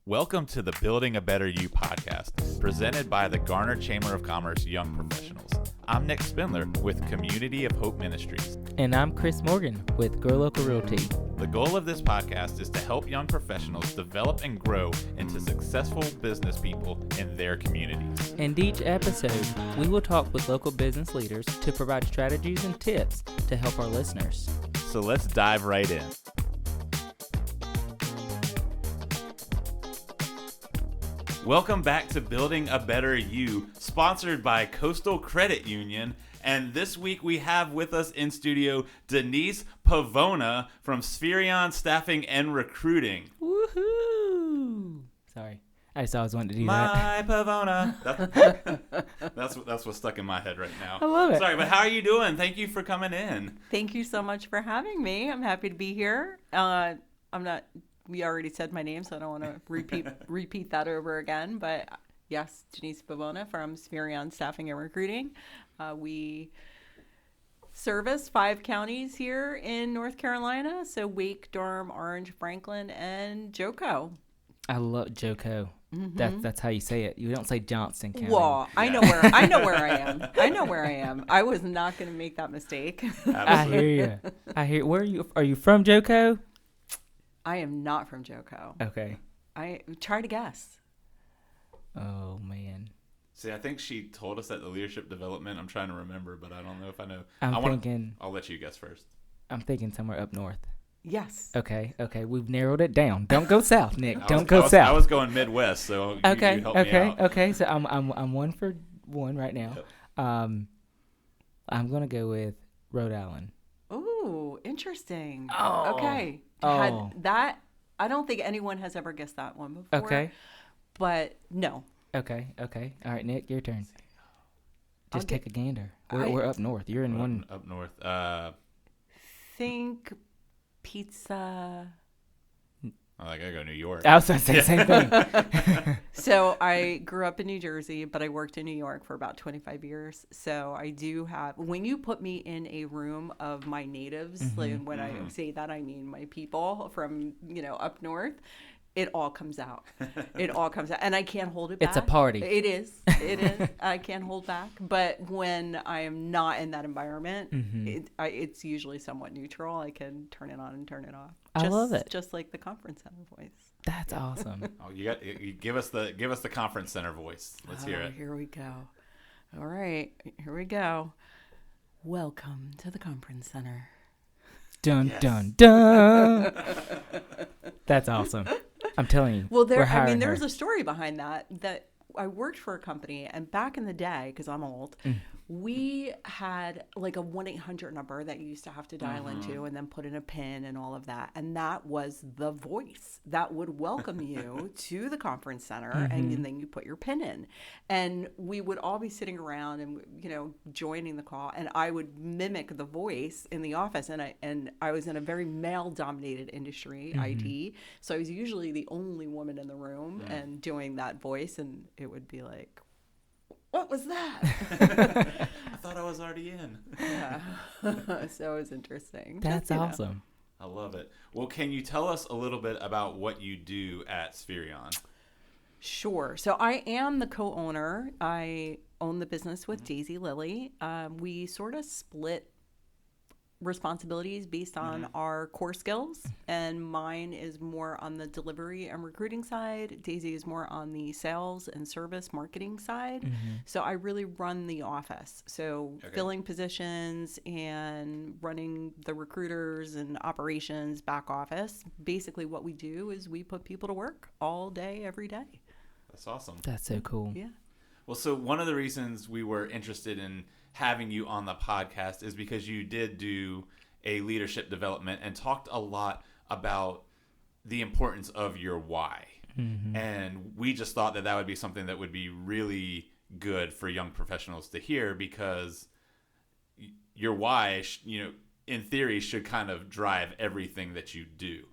Welcome to the Building a Better You podcast, presented by the Garner Chamber of Commerce Young Professionals. I'm Nick Spindler with Community of Hope Ministries. And I'm Chris Morgan with Grow Local Realty. The goal of this podcast is to help young professionals develop and grow into successful business people in their communities. In each episode, we will talk with local business leaders to provide strategies and tips to help our listeners. So let's dive right in. Welcome back to Building a Better You, sponsored by Coastal Credit Union. And this week we have with us in studio Denise Pavona from Spherion Staffing and Recruiting. Woohoo! Sorry, I just always wanted to do My that. Pavona. That's what's stuck in my head right now. I love it. Sorry, but how are you doing? Thank you for coming in. Thank you so much for having me. I'm happy to be here. We already said my name, so I don't want to repeat that over again. But yes, Denise Pavona from Spherion Staffing and Recruiting. We service 5 counties here in North Carolina, so Wake, Durham, Orange, Franklin, and Joco. I love Joco. Mm-hmm. That's how you say it. You don't say Johnston County. Well, I know where I am. I know where I am. I was not going to make that mistake. I hear you. I hear. Where are you? Are you from Joco? I am not from Joco. Okay. I try to guess. Oh man. See, I think she told us at the leadership development. I'm trying to remember, but I don't know if I know. I'll let you guess first. I'm thinking somewhere up north. Yes. Okay. We've narrowed it down. Don't go south, Nick. Don't go south. I was going Midwest, so you helped me out. Okay. So I'm 1 for 1 right now. Yep. I'm gonna go with Rhode Island. Ooh, interesting. Oh. Okay. Oh. That I don't think anyone has ever guessed that one before. Okay. But no. Okay. All right, Nick, your turn. Just I'll take a gander. We're up north. You're in one. Up north. Think pizza. I gotta go New York. I was going to say the same thing. So I grew up in New Jersey, but I worked in New York for about 25 years. So I do have, when you put me in a room of my natives, like when I say that, I mean my people from, up north, it all comes out. It all comes out. And I can't hold it back. It's a party. It is. I can't hold back. But when I am not in that environment, it's usually somewhat neutral. I can turn it on and turn it off. I love it. Just like the conference center voice. That's awesome. Oh, you give us the conference center voice. Let's hear it. Here we go. All right, here we go. Welcome to the conference center. Dun, Yes. dun, dun. That's awesome. I'm telling you. Well, there's her. a story behind that I worked for a company, and back in the day, because I'm old, we had like a 1-800 number that you used to have to dial into and then put in a PIN and all of that. And that was the voice that would welcome you to the conference center, and then you put your PIN in. And we would all be sitting around and, joining the call, and I would mimic the voice in the office. And I was in a very male-dominated industry, IT, so I was usually the only woman in the room and doing that voice, and it would be like, what was that? I thought I was already in. Yeah. So it was interesting. That's awesome. I love it. Well, can you tell us a little bit about what you do at Spherion? Sure. So I am the co-owner. I own the business with Daisy Lilly. We sort of split responsibilities based on our core skills, and mine is more on the delivery and recruiting side. Daisy is more on the sales and service marketing side. So I really run the office, so filling positions and running the recruiters and operations back office. Basically what we do is we put people to work all day every day. That's awesome. That's so cool. Yeah. Well, so one of the reasons we were interested in having you on the podcast is because you did do a leadership development and talked a lot about the importance of your why. And we just thought that would be something that would be really good for young professionals to hear, because your why, in theory, should kind of drive everything that you do.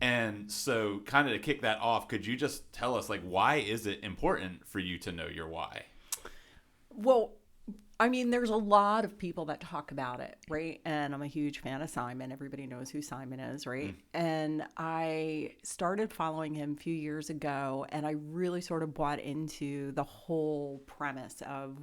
And so kind of to kick that off, could you just tell us, why is it important for you to know your why? Well, I mean, there's a lot of people that talk about it, right? And I'm a huge fan of Simon. Everybody knows who Simon is, right? And I started following him a few years ago, and I really sort of bought into the whole premise of,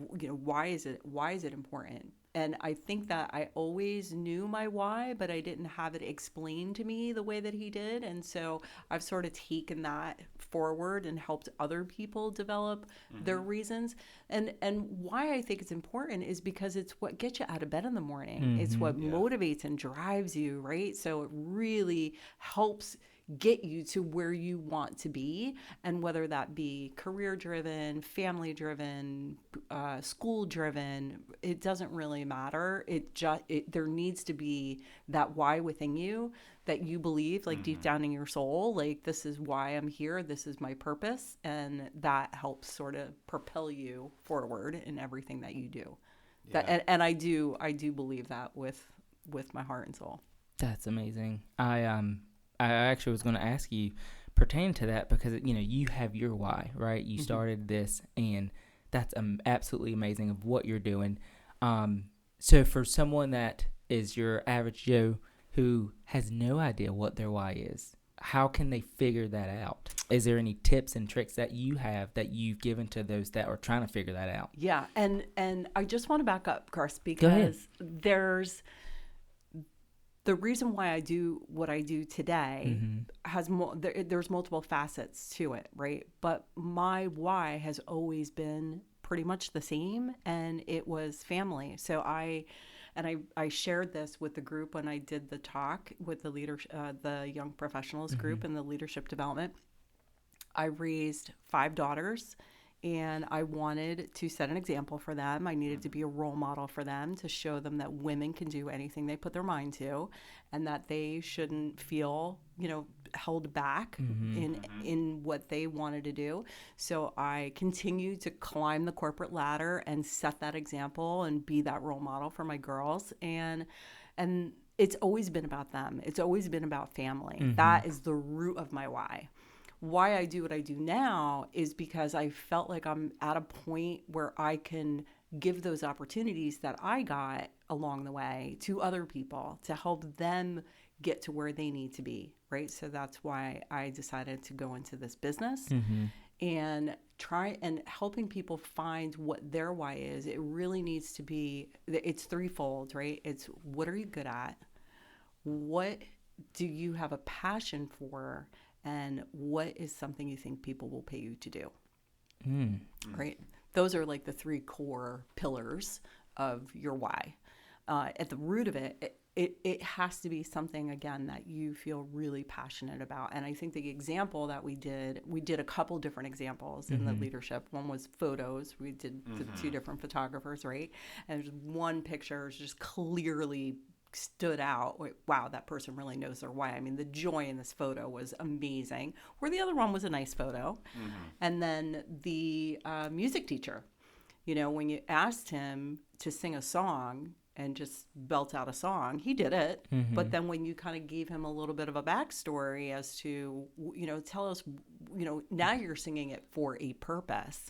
why is it important? And I think that I always knew my why, but I didn't have it explained to me the way that he did. And so I've sort of taken that forward and helped other people develop their reasons. And why I think it's important is because it's what gets you out of bed in the morning. It's what motivates and drives you, right? So it really helps get you to where you want to be, and whether that be career driven, family driven, school driven, it doesn't really matter. There needs to be that why within you that you believe, like deep down in your soul, like, this is why I'm here, this is my purpose, and that helps sort of propel you forward in everything that you do. And I do believe that with my heart and soul. That's amazing. I actually was going to ask you pertaining to that, because you have your why, right? You started this, and that's absolutely amazing of what you're doing. So for someone that is your average Joe who has no idea what their why is, how can they figure that out? Is there any tips and tricks that you have that you've given to those that are trying to figure that out? Yeah, and I just want to back up, Chris, because there's the reason why I do what I do today has there's multiple facets to it, right? But my why has always been pretty much the same, and it was family. So I shared this with the group when I did the talk with the the young professionals group and the leadership development. I raised 5 daughters, and I wanted to set an example for them. I needed to be a role model for them, to show them that women can do anything they put their mind to, and that they shouldn't feel, held back in what they wanted to do. So I continued to climb the corporate ladder and set that example and be that role model for my girls. And it's always been about them. It's always been about family. That is the root of my why. Why I do what I do now is because I felt like I'm at a point where I can give those opportunities that I got along the way to other people to help them get to where they need to be, right? So that's why I decided to go into this business and try and helping people find what their why is. It really needs to be, it's threefold, right? It's, what are you good at? What do you have a passion for? And what is something you think people will pay you to do? Right? Those are like the 3 core pillars of your why. At the root of it has to be something, again, that you feel really passionate about. And I think the example that we did a couple different examples in the leadership. One was photos. We did the 2 different photographers, right? And there's one picture is just clearly stood out. Wow, that person really knows their why. I mean, the joy in this photo was amazing. Where the other one was a nice photo. And then the music teacher, when you asked him to sing a song and just belt out a song, he did it. But then when you kind of gave him a little bit of a backstory as to, tell us, now you're singing it for a purpose.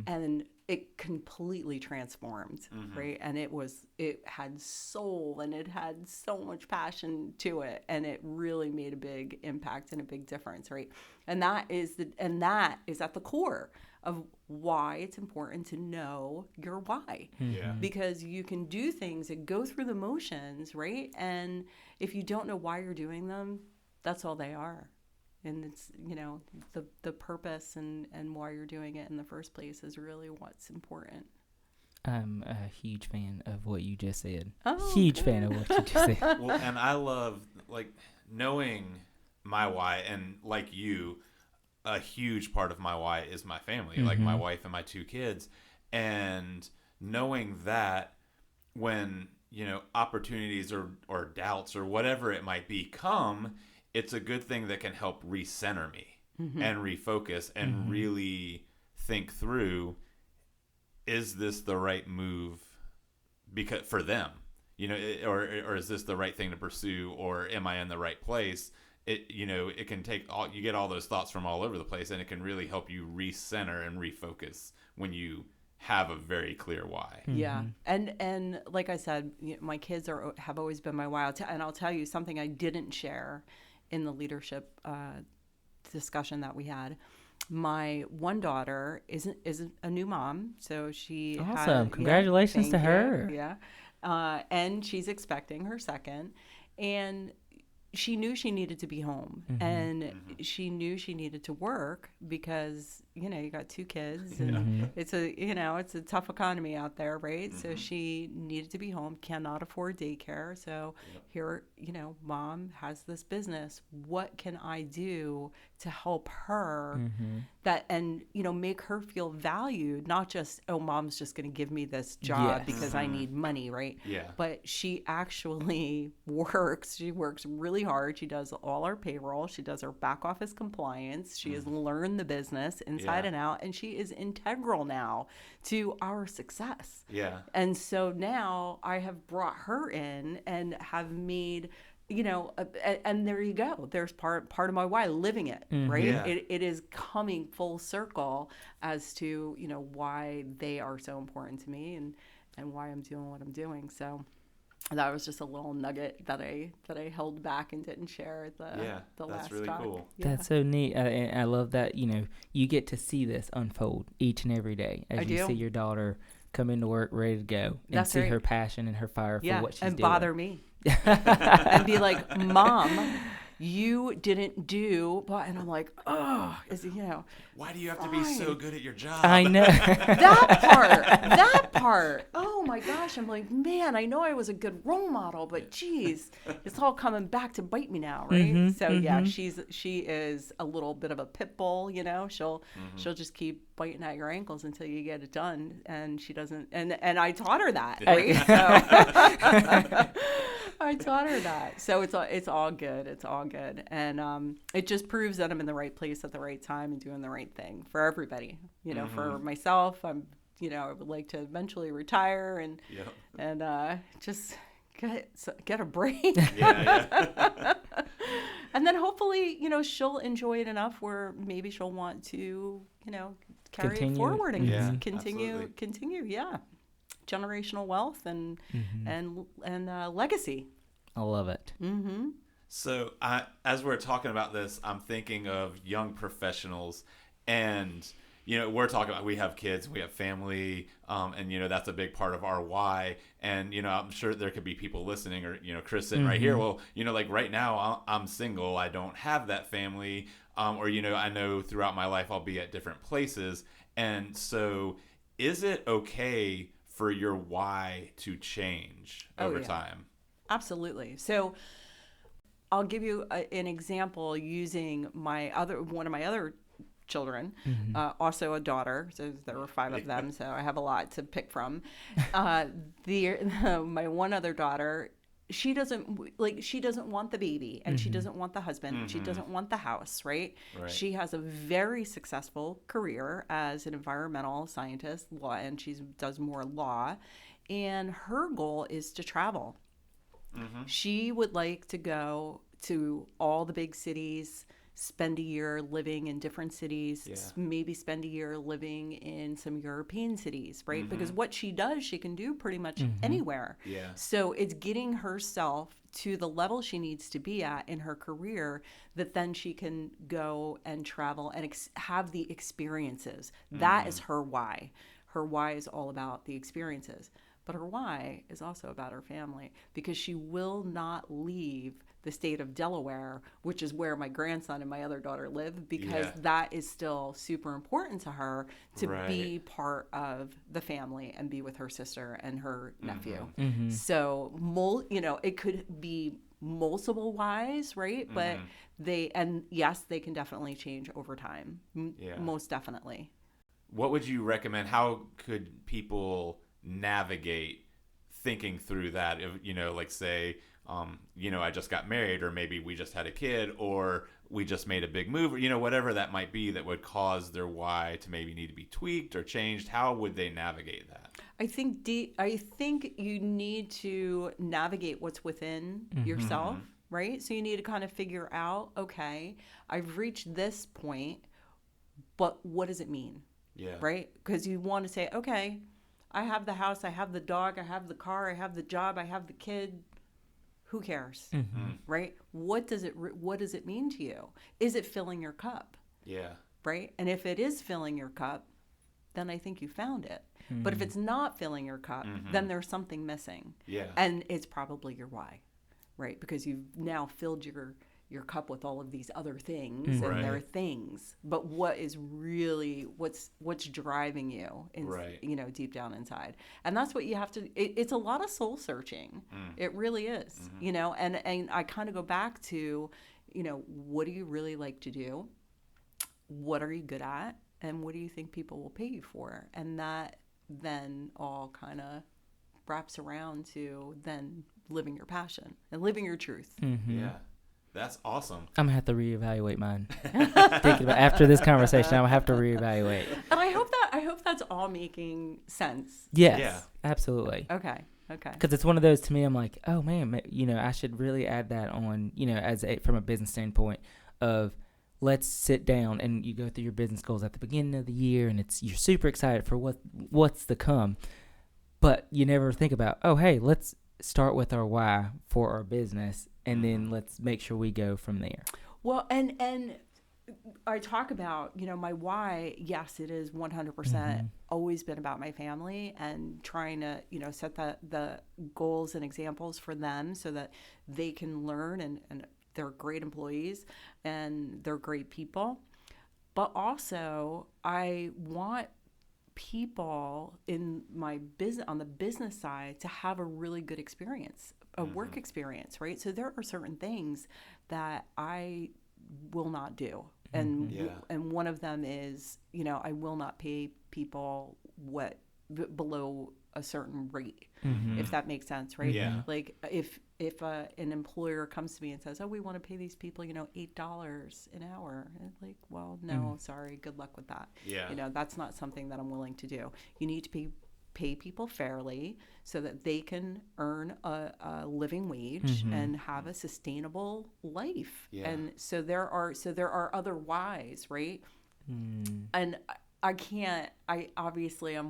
And it completely transformed, right? And it had soul, and it had so much passion to it, and it really made a big impact and a big difference, right? And that is at the core of why it's important to know your why. Because you can do things and go through the motions, right? And if you don't know why you're doing them, that's all they are. And it's, the purpose and why you're doing it in the first place is really what's important. I'm a huge fan of what you just said. Oh, huge good. fan of what you just said. Well, and I love, knowing my why, and like you, a huge part of my why is my family, like my wife and my 2 kids. And knowing that when, opportunities or doubts or whatever it might be come, it's a good thing that can help recenter me and refocus and really think through, is this the right move because for them, or is this the right thing to pursue, or am I in the right place? It can take you get all those thoughts from all over the place, and it can really help you recenter and refocus when you have a very clear why. Yeah. And like I said, my kids have always been my why. And I'll tell you something I didn't share in the leadership discussion that we had. My one daughter is a new mom, so she awesome. Congratulations to her. Yeah. And she's expecting her second, and she knew she needed to be home, and she knew she needed to work because, you got 2 kids, and it's a tough economy out there, right? So she needed to be home, cannot afford daycare. So here, mom has this business. What can I do to help her that, and, make her feel valued, not just, oh, mom's just going to give me this job because I need money, right? Yeah. But she actually works. She works really hard. She does all our payroll. She does our back office compliance. She has learned the business inside and out, and she is integral now to our success. Yeah. And so now I have brought her in and have made, and there you go. There's part of my why, living it, right? Yeah. It is coming full circle as to, why they are so important to me and why I'm doing what I'm doing. So that was just a little nugget that I held back and didn't share at the last that's really talk. cool. Yeah. That's so neat. And I love that, you get to see this unfold each and every day as you see your daughter come into work ready to go and That's see right. her passion and her fire for what she's and doing. bother me. And be like, Mom, you didn't do, and I'm like, oh, Why do you have to be so good at your job? I know. that part. Oh my gosh. I'm like, man, I know I was a good role model, but geez, it's all coming back to bite me now. Right. Yeah, she is a little bit of a pit bull, she'll just keep biting at your ankles until you get it done. And she doesn't, and I taught her that. Right. So I taught her that. So it's all good. It's all good. And it just proves that I'm in the right place at the right time and doing the right thing for everybody. For myself, I would like to eventually retire and just get a break. And then hopefully, she'll enjoy it enough where maybe she'll want to, carry it forward and continue. Yeah. Generational wealth and legacy. I love it. So as we're talking about this, I'm thinking of young professionals, and we're talking about, we have kids, we have family, and that's a big part of our why. And I'm sure there could be people listening, or Chris sitting right here. Well, like right now I'm single, I don't have that family, or I know throughout my life I'll be at different places, and so is it okay for your why to change over time? Absolutely. So I'll give you an example using one of my other children, also a daughter. So there were 5 of them, so I have a lot to pick from. My one other daughter, she doesn't want the baby, and she doesn't want the husband, and she doesn't want the house, right? She has a very successful career as an environmental scientist, and she does more law, and her goal is to travel. She would like to go to all the big cities, spend a year living in different cities, maybe spend a year living in some European cities, right? Because what she does, she can do pretty much anywhere. So it's getting herself to the level she needs to be at in her career, that then she can go and travel and have the experiences. That is her why. Her why is all about the experiences. But her why is also about her family, because she will not leave the state of Delaware, which is where my grandson and my other daughter live, because that is still super important to her to be part of the family and be with her sister and her nephew. So, it could be multiple whys, right? But they can definitely change over time. Most definitely. What would you recommend? How could people navigate thinking through that? If, like say, I just got married, or maybe we just had a kid, or we just made a big move, or whatever that might be that would cause their why to maybe need to be tweaked or changed. How would they navigate that? I think you need to navigate what's within yourself, right? So you need to kind of figure out, okay, I've reached this point, but what does it mean? Yeah. Right? Because you want to say, okay, I have the house, I have the dog, I have the car, I have the job, I have the kid. Who cares? Right? What does it mean to you? Is it filling your cup? Yeah. Right? And if it is filling your cup, then I think you found it. But if it's not filling your cup, then there's something missing. Yeah. And it's probably your why, right? Because you've now filled your cup with all of these other things, and they're things. But what is really what's driving you, deep down inside? And that's what you have to. It's a lot of soul searching. It really is, And I kind of go back to, what do you really like to do? What are you good at? And what do you think people will pay you for? And that then all kind of wraps around to then living your passion and living your truth. Yeah. That's awesome. I'm gonna have to reevaluate mine. Thinking about after this conversation, I'm gonna have to reevaluate. And I hope that's all making sense. Yes, Yeah. Absolutely. Okay. Because it's one of those, to me, I'm like, oh man, I should really add that on, from a business standpoint of, let's sit down, and you go through your business goals at the beginning of the year, and you're super excited for what's to come, but you never think about, oh hey, let's start with our why for our business, and then let's make sure we go from there. Well, and I talk about, my why. Yes, it is 100% always been about my family and trying to, set the goals and examples for them so that they can learn and they're great employees and they're great people. But also, I want people in my business, on the business side, to have a really good experience, a work experience, right? So there are certain things that I will not do. And and one of them is, I will not pay people below a certain rate, if that makes sense, right? Yeah. Like if an employer comes to me and says, oh, we want to pay these people, $8 an hour. And like, well, no, sorry, good luck with that. Yeah. That's not something that I'm willing to do. You need to pay people fairly so that they can earn a living wage and have a sustainable life. Yeah. And so there are other whys, right? And I'm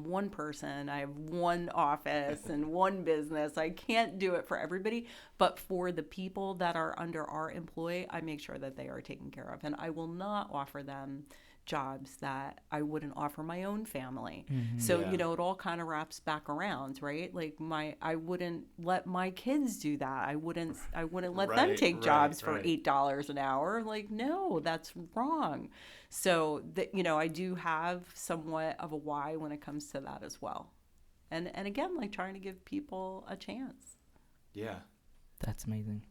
one person, I have one office and one business. I can't do it for everybody, but for the people that are under our employ, I make sure that they are taken care of. And I will not offer them jobs that I wouldn't offer my own family. So, it all kind of wraps back around, right? Like I wouldn't let my kids do that. I wouldn't let them take jobs for $8 an hour. Like, no, that's wrong. So that, I do have somewhat of a why when it comes to that as well. And again, like trying to give people a chance. Yeah. That's amazing.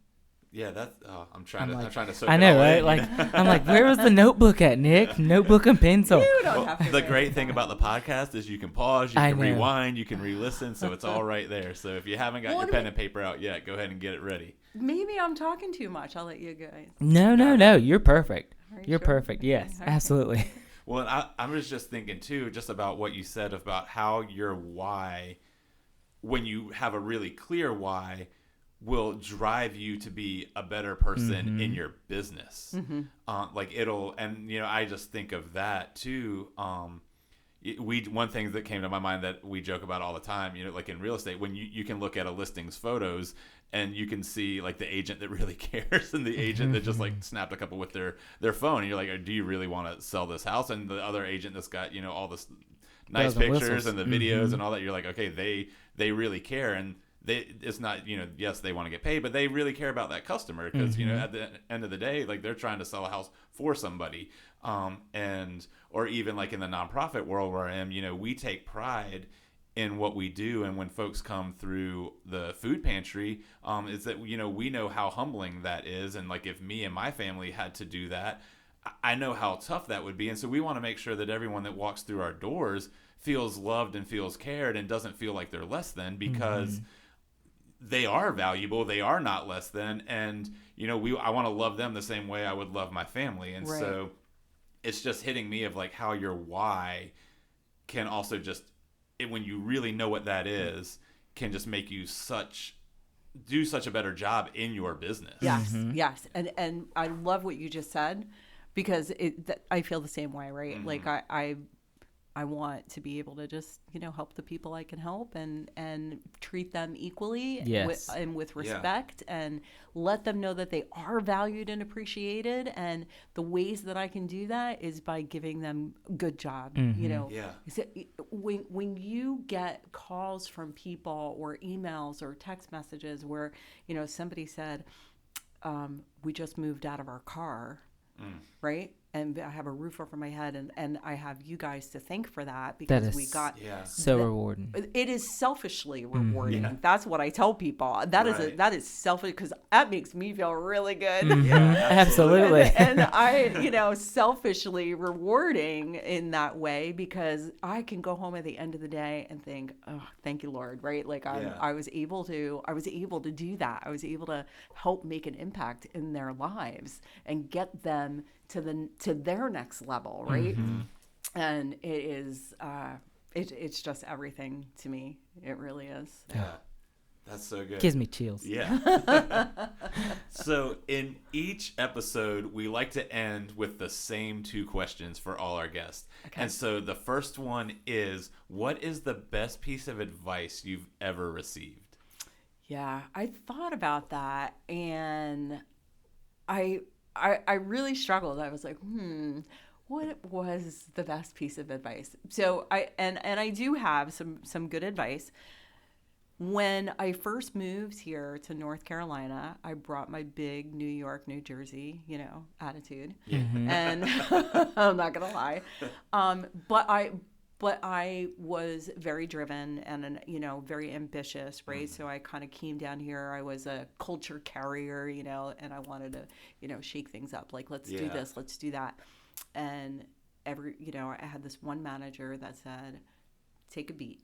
Yeah, I'm trying to soak I know, it all right? in, I'm like, where was the notebook at, Nick? Notebook and pencil. You don't have to. The great thing about the podcast is you can pause, you can rewind, you can re-listen, so it's all right there. So if you haven't got your pen and paper out yet, go ahead and get it ready. Maybe I'm talking too much. I'll let you guys. No. You're perfect. You're sure? perfect. Yes, Okay. Absolutely. Well, I was just thinking, too, just about what you said about how your why, when you have a really clear why, will drive you to be a better person in your business. I just think of that, too. One thing that came to my mind that we joke about all the time, like in real estate, when you can look at a listing's photos and you can see like the agent that really cares and the agent that just like snapped a couple with their phone, and you're like, do you really want to sell this house? And the other agent that's got all this nice pictures and the videos and all that, you're like, okay, they really care. And it's not, yes, they want to get paid, but they really care about that customer because, at the end of the day, like they're trying to sell a house for somebody. Or even like in the nonprofit world where I am, we take pride in what we do. And when folks come through the food pantry, is that, we know how humbling that is. And like, if me and my family had to do that, I know how tough that would be. And so we want to make sure that everyone that walks through our doors feels loved and feels cared and doesn't feel like they're less than, because they are valuable. They are not less than. And, I want to love them the same way I would love my family. And so it's just hitting me of like how your why can also just, when you really know what that is, can just make you do such a better job in your business. Yes. And I love what you just said, because I feel the same way, right? Like I want to be able to just, help the people I can help and treat them equally Yes. with respect, and let them know that they are valued and appreciated. And the ways that I can do that is by giving them a good job. When you get calls from people or emails or text messages where, somebody said, we just moved out of our car, right? And I have a roof over my head, and I have you guys to thank for that, because we got so rewarding. It is selfishly rewarding. That's what I tell people. That is selfish, because that makes me feel really good. Absolutely. And I, selfishly rewarding in that way, because I can go home at the end of the day and think, oh, thank you, Lord, right? Like I was able to do that. I was able to help make an impact in their lives and get them to their next level, right? And it is it's just everything to me. It really is. Yeah, that's so good. Gives me chills. Yeah. So in each episode, we like to end with the same 2 questions for all our guests. Okay. And so the first one is, what is the best piece of advice you've ever received? Yeah, I thought about that, and I really struggled. I was like, what was the best piece of advice? So I do have some good advice. When I first moved here to North Carolina, I brought my big New York, New Jersey, attitude. And I'm not going to lie. But I was very driven and, very ambitious, right? So I kind of came down here. I was a culture carrier, and I wanted to, shake things up. Like, let's do this, let's do that. And I had this one manager that said, take a beat,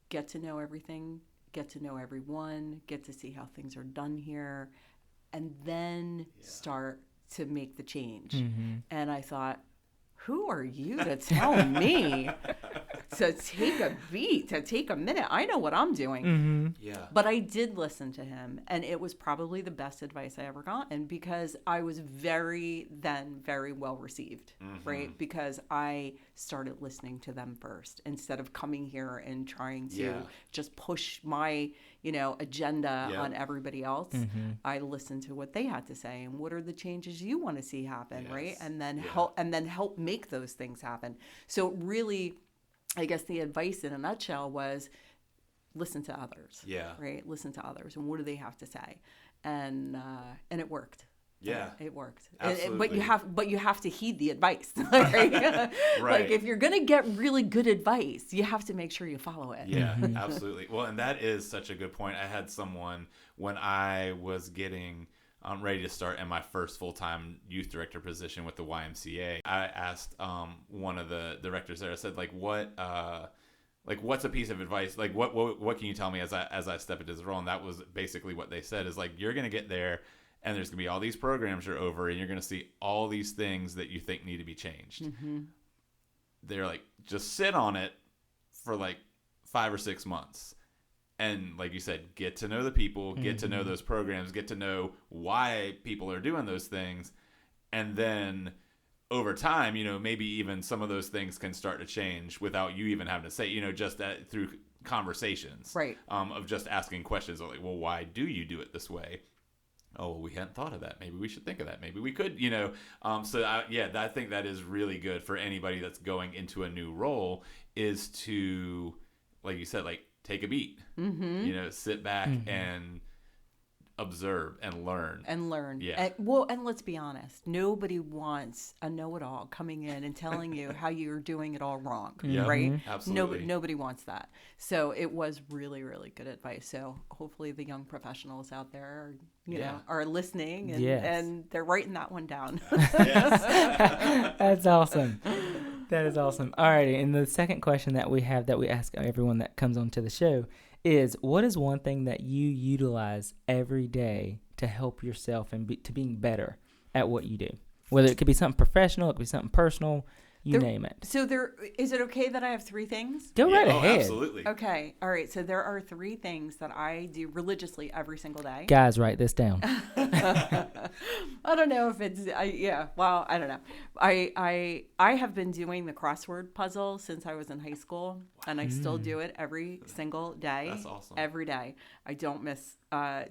get to know everything, get to know everyone, get to see how things are done here, and then start to make the change. And I thought, who are you to tell me to take a beat, to take a minute? I know what I'm doing. But I did listen to him, and it was probably the best advice I ever gotten, because I was very well received, right? Because I started listening to them first, instead of coming here and trying to just push my, agenda on everybody else. I listened to what they had to say, and what are the changes you want to see happen, right? And then help make those things happen. So really, I guess the advice in a nutshell was, listen to others. Right? Listen to others, and what do they have to say? And it worked. It worked. But you have to heed the advice. Right? Like, if you're gonna get really good advice, you have to make sure you follow it. Absolutely. Well, and that is such a good point. I had someone, when I was getting ready to start in my first full-time youth director position with the YMCA, I asked one of the directors there, I said, what's a piece of advice? Like, what can you tell me as I step into this role? And that was basically what they said, is like, you're going to get there, and there's going to be all these programs you're over, and you're going to see all these things that you think need to be changed. They're like, just sit on it for like 5 or 6 months. And like you said, get to know the people, get to know those programs, get to know why people are doing those things. And then over time, maybe even some of those things can start to change without you even having to say, just through conversations. Right. Of just asking questions like, well, why do you do it this way? Oh, well, we hadn't thought of that. Maybe we should think of that. Maybe we could, I think that is really good for anybody that's going into a new role, is to, like you said, like, take a beat, sit back and observe and learn. Yeah. And let's be honest. Nobody wants a know-it-all coming in and telling you how you're doing it all wrong, right? Absolutely. Nobody wants that. So it was really, really good advice. So hopefully the young professionals out there are listening and they're writing that one down. That's awesome. That is awesome. Alrighty, and the second question that we have, that we ask everyone that comes onto the show, is, what is one thing that you utilize every day to help yourself and to being better at what you do? Whether it could be something professional, it could be something personal, You name it. So is it okay that I have 3 things? Go right Oh, ahead. absolutely. Okay. All right. So there are 3 things that I do religiously every single day. Guys, write this down. I don't know if it's well, I don't know. I have been doing the crossword puzzle since I was in high school, and I still do it every single day. That's awesome. Every day. I don't miss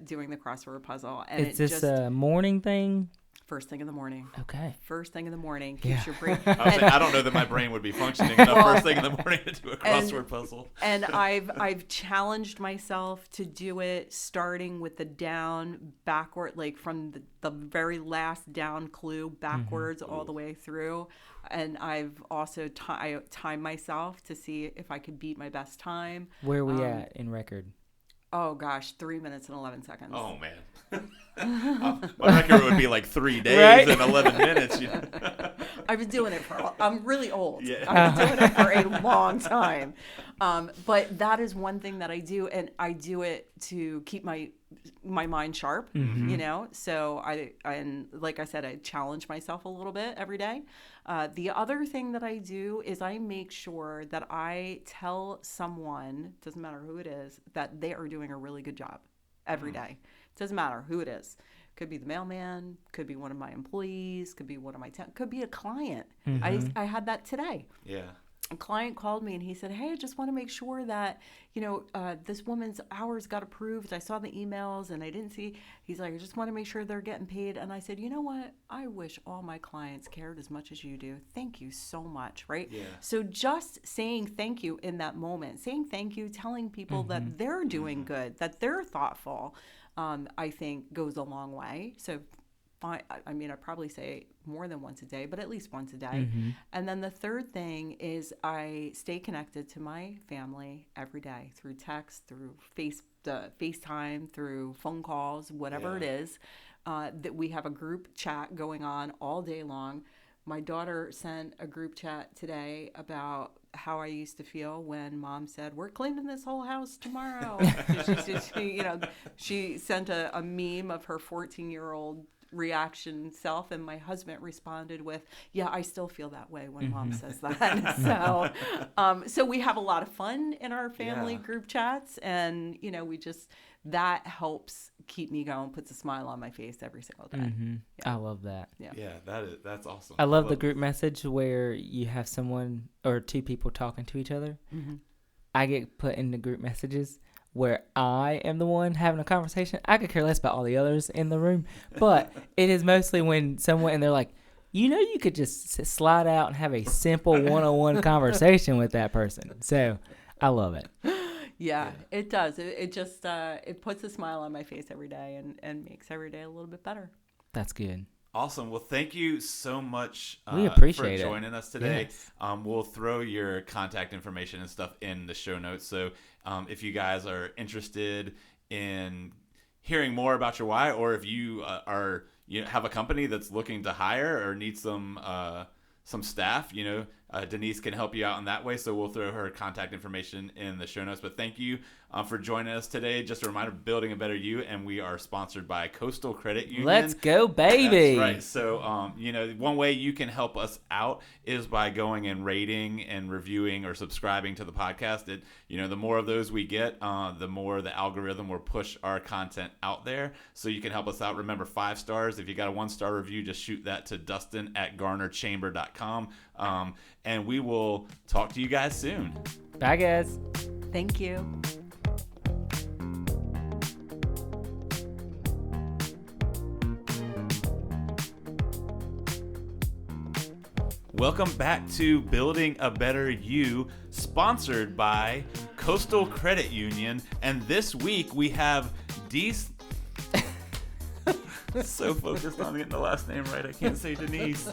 doing the crossword puzzle. And Is this a morning thing? First thing in the morning. Okay. First thing in the morning keeps your brain. I don't know that my brain would be functioning enough first thing in the morning to do a crossword puzzle. And I've challenged myself to do it starting with the down backward, like from the very last down clue backwards all the way through. And I've also timed myself to see if I could beat my best time. Where are we at in record? Oh gosh, 3 minutes and 11 seconds. Oh man. My record would be like 3 days Right? and 11 minutes. I've been doing it I'm really old. Yeah. I've been doing it for a long time. But that is one thing that I do, and I do it to keep my mind sharp, you know? So and like I said, I challenge myself a little bit every day. The other thing that I do is I make sure that I tell someone, doesn't matter who it is, that they are doing a really good job every day. Doesn't matter who it is. Could be the mailman, could be one of my employees, could be one of my could be a client. I had that today. Yeah. A client called me and he said, "Hey, I just want to make sure that, this woman's hours got approved. I saw the emails and I didn't see." He's like, "I just want to make sure they're getting paid." And I said, "You know what? I wish all my clients cared as much as you do. Thank you so much." Right? Yeah. So just saying thank you in that moment, saying thank you, telling people that they're doing good, that they're thoughtful, I think goes a long way. So I probably say more than once a day, but at least once a day. And then the third thing is I stay connected to my family every day through text, through FaceTime, through phone calls, whatever it is, that we have a group chat going on all day long. My daughter sent a group chat today about how I used to feel when Mom said, "We're cleaning this whole house tomorrow." She sent a meme of her 14-year-old reaction self, and my husband responded with, "Yeah, I still feel that way when Mom says that." So we have a lot of fun in our family group chats, and that helps keep me going, puts a smile on my face every single day. I love that. Yeah, that's awesome. I love the group message where you have someone or 2 people talking to each other. I get put in the group messages where I am the one having a conversation. I could care less about all the others in the room, but it is mostly when someone, and they're like, you could just slide out and have a simple one-on-one conversation with that person. So I love it. Yeah, it does. It just it puts a smile on my face every day and makes every day a little bit better. That's good. Awesome. Well, thank you so much we appreciate for joining us today. Yes. We'll throw your contact information and stuff in the show notes. So if you guys are interested in hearing more about your why, or if you have a company that's looking to hire or need some staff, Denise can help you out in that way. So we'll throw her contact information in the show notes. But thank you for joining us today. Just a reminder, Building a Better You, and we are sponsored by Coastal Credit Union. Let's go, baby. That's right. So, one way you can help us out is by going and rating and reviewing or subscribing to the podcast. The more of those we get, the more the algorithm will push our content out there. So you can help us out. Remember, 5 stars. If you got a 1-star review, just shoot that to Dustin@GarnerChamber.com. And we will talk to you guys soon. Bye, guys. Thank you. Welcome back to Building a Better You, sponsored by Coastal Credit Union. And this week we have so focused on getting the last name right, I can't say Denise.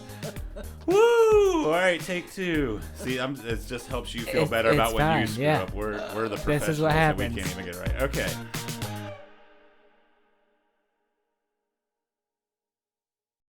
Woo! All right, take 2. See, it just helps you feel better about when you screw up. We're the professionals, this is what happens. So we can't even get it right. Okay.